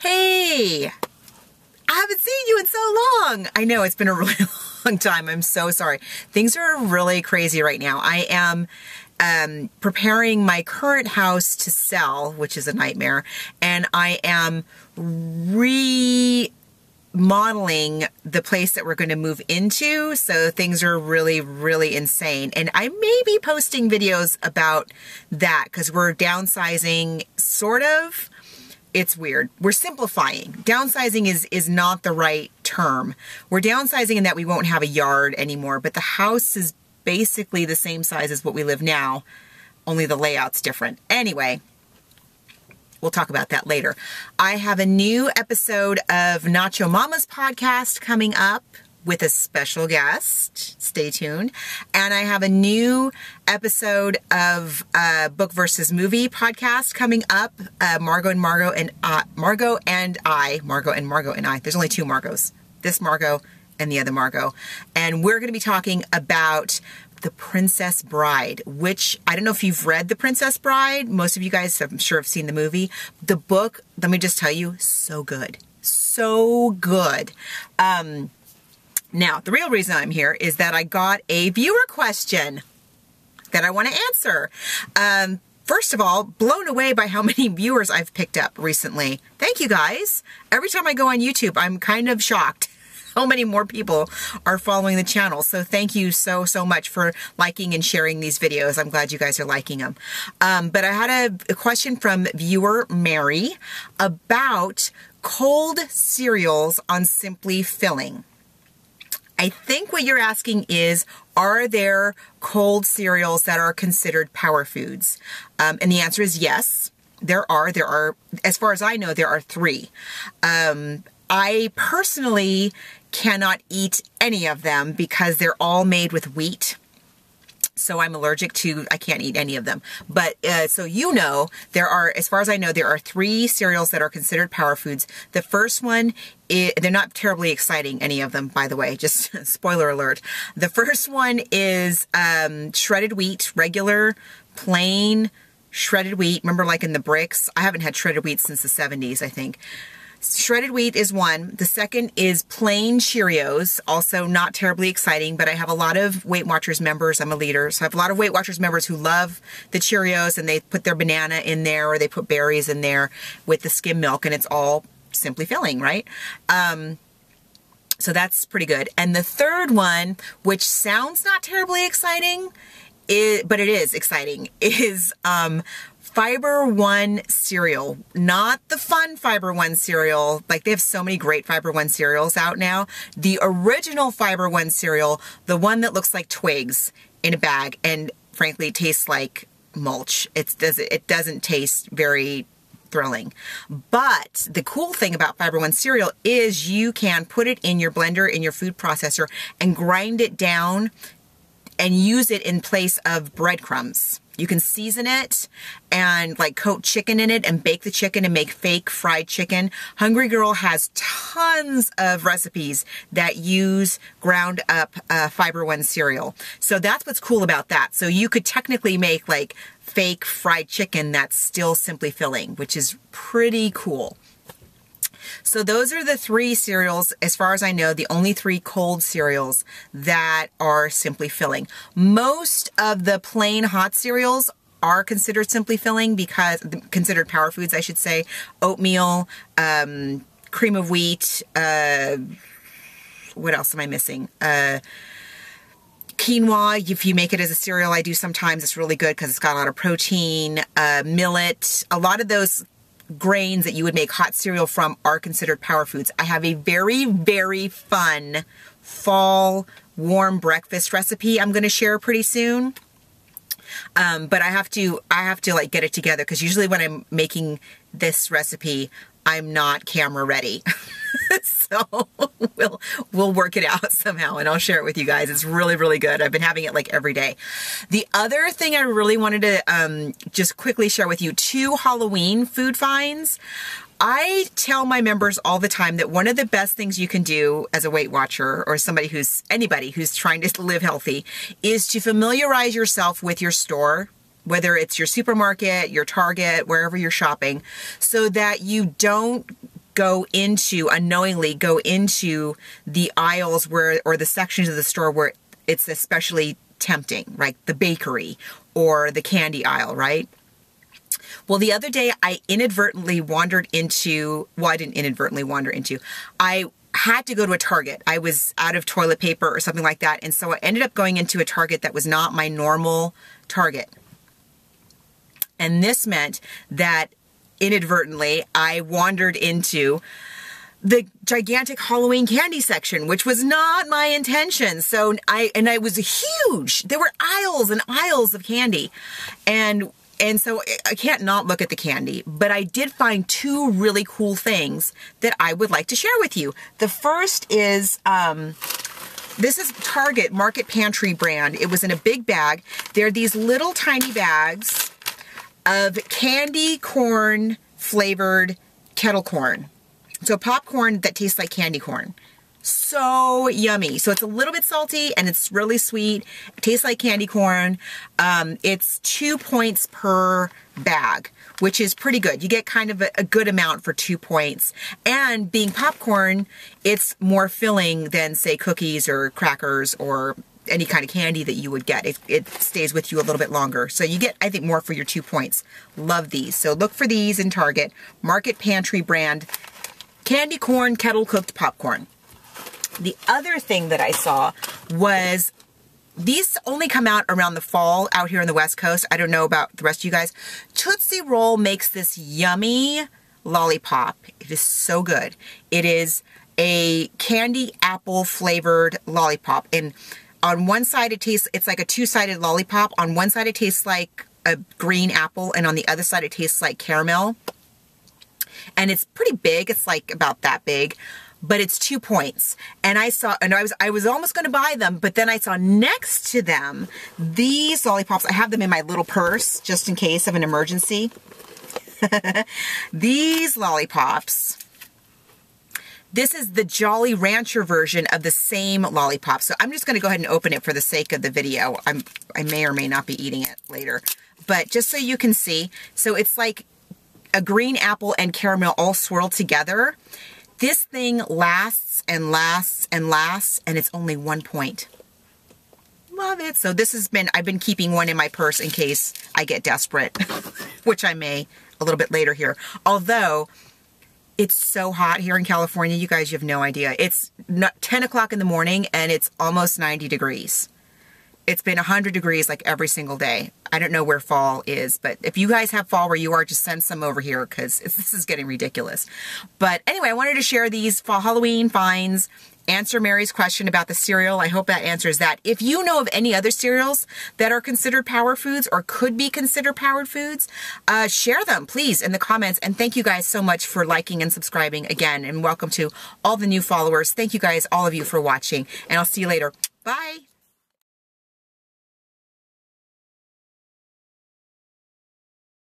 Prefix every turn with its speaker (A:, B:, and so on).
A: Hey, I haven't seen you in so long. I know it's been a really long time. I'm so sorry. Things are really crazy right now. I am preparing my current house to sell, which is a nightmare, and I am remodeling the place that we're going to move into. So things are really, really insane. And I may be posting videos about that because we're downsizing, sort of. It's weird. We're simplifying. Downsizing is not the right term. We're downsizing in that we won't have a yard anymore, but the house is basically the same size as what we live now, only the layout's different. Anyway, we'll talk about that later. I have a new episode of Nacho Mama's podcast coming up with a special guest. Stay tuned. And I have a new episode of Book versus Movie podcast coming up. Margot and I. There's only two Margos. This Margot and the other Margot. And we're going to be talking about The Princess Bride, which I don't know if you've read The Princess Bride. Most of you guys, I'm sure, have seen the movie. The book, let me just tell you, so good. So good. Now, the real reason I'm here is that I got a viewer question that I want to answer. First of all, blown away by how many viewers I've picked up recently. Thank you guys. Every time I go on YouTube, I'm kind of shocked how many more people are following the channel. So thank you so much for liking and sharing these videos. I'm glad you guys are liking them. But I had a question from viewer Mary about cold cereals on Simply Filling. I think what you're asking is, are there cold cereals that are considered power foods? And the answer is yes, there are. There are, as far as I know, there are 3. I personally cannot eat any of them because they're all made with wheat. So I'm allergic to, I can't eat any of them. But so you know, there are, as far as I know, there are 3 cereals that are considered power foods. The first one, they're not terribly exciting, any of them, by the way, just spoiler alert. The first one is shredded wheat, regular, plain shredded wheat. Remember, like in the bricks? I haven't had shredded wheat since the 70s, I think. Shredded wheat is one. The second is plain Cheerios, also not terribly exciting, but I have a lot of Weight Watchers members. I'm a leader, so I have a lot of Weight Watchers members who love the Cheerios, and they put their banana in there, or they put berries in there with the skim milk, and it's all Simply Filling, right? So that's pretty good. And the third one, which sounds not terribly exciting, but it is exciting, is Fiber One cereal. Not the fun Fiber One cereal. Like, they have so many great Fiber One cereals out now. The original Fiber One cereal, the one that looks like twigs in a bag, and frankly tastes like mulch. It doesn't taste very thrilling. But the cool thing about Fiber One cereal is you can put it in your blender, in your food processor, and grind it down and use it in place of breadcrumbs. You can season it and like coat chicken in it and bake the chicken and make fake fried chicken. Hungry Girl has tons of recipes that use ground up Fiber One cereal. So that's what's cool about that. So you could technically make like fake fried chicken that's still Simply Filling, which is pretty cool. So those are the 3 cereals, as far as I know, the only 3 cold cereals that are Simply Filling. Most of the plain hot cereals are considered Simply Filling because, considered power foods, I should say. Oatmeal, cream of wheat, what else am I missing? Quinoa, if you make it as a cereal, I do sometimes, it's really good because it's got a lot of protein. Millet, a lot of those grains that you would make hot cereal from are considered power foods. I have a very, very fun fall warm breakfast recipe I'm going to share pretty soon. But I have to like get it together because usually when I'm making this recipe, I'm not camera ready. So we'll work it out somehow and I'll share it with you guys. It's really, really good. I've been having it like every day. The other thing I really wanted to just quickly share with you, 2 Halloween food finds. I tell my members all the time that one of the best things you can do as a Weight Watcher or anybody who's trying to live healthy is to familiarize yourself with your store, whether it's your supermarket, your Target, wherever you're shopping, so that you don't unknowingly go into the aisles or the sections of the store where it's especially tempting, right? The bakery or the candy aisle, right? Well, the other day I inadvertently wandered into, well, I didn't inadvertently wander into, I had to go to a Target. I was out of toilet paper or something like that. And so I ended up going into a Target that was not my normal Target. And this meant that inadvertently I wandered into the gigantic Halloween candy section, which was not my intention. So I was huge. There were aisles and aisles of candy. And so I can't not look at the candy, but I did find two really cool things that I would like to share with you. The first is, this is Target Market Pantry brand. It was in a big bag. They're these little tiny bags of candy corn flavored kettle corn. So popcorn that tastes like candy corn. So yummy. So it's a little bit salty and it's really sweet. It tastes like candy corn. It's 2 points per bag, which is pretty good. You get kind of a good amount for 2 points. And being popcorn, it's more filling than, say, cookies or crackers or any kind of candy that you would get. It stays with you a little bit longer. So you get, I think, more for your 2 points. Love these. So look for these in Target. Market Pantry brand candy corn kettle cooked popcorn. The other thing that I saw was, these only come out around the fall out here on the West Coast. I don't know about the rest of you guys. Tootsie Roll makes this yummy lollipop. It is so good. It is a candy apple flavored lollipop. And on one side it's like a two-sided lollipop. On one side it tastes like a green apple, and on the other side it tastes like caramel. And it's pretty big. It's like about that big, but it's 2 points. And I was almost going to buy them, but then I saw next to them these lollipops. I have them in my little purse just in case of an emergency. These lollipops. This is the Jolly Rancher version of the same lollipop. So I'm just going to go ahead and open it for the sake of the video. I may or may not be eating it later, but just so you can see. So it's like a green apple and caramel all swirled together. This thing lasts and lasts and lasts, and it's only 1 point. Love it. So this has been, I've been keeping one in my purse in case I get desperate, which I may a little bit later here. Although, it's so hot here in California, you guys, you have no idea. It's 10 o'clock in the morning and it's almost 90 degrees. It's been 100 degrees like every single day. I don't know where fall is, but if you guys have fall where you are, just send some over here because this is getting ridiculous. But anyway, I wanted to share these fall Halloween finds, answer Mary's question about the cereal. I hope that answers that. If you know of any other cereals that are considered power foods or could be considered powered foods, share them, please, in the comments. And thank you guys so much for liking and subscribing again. And welcome to all the new followers. Thank you guys, all of you, for watching. And I'll see you later. Bye.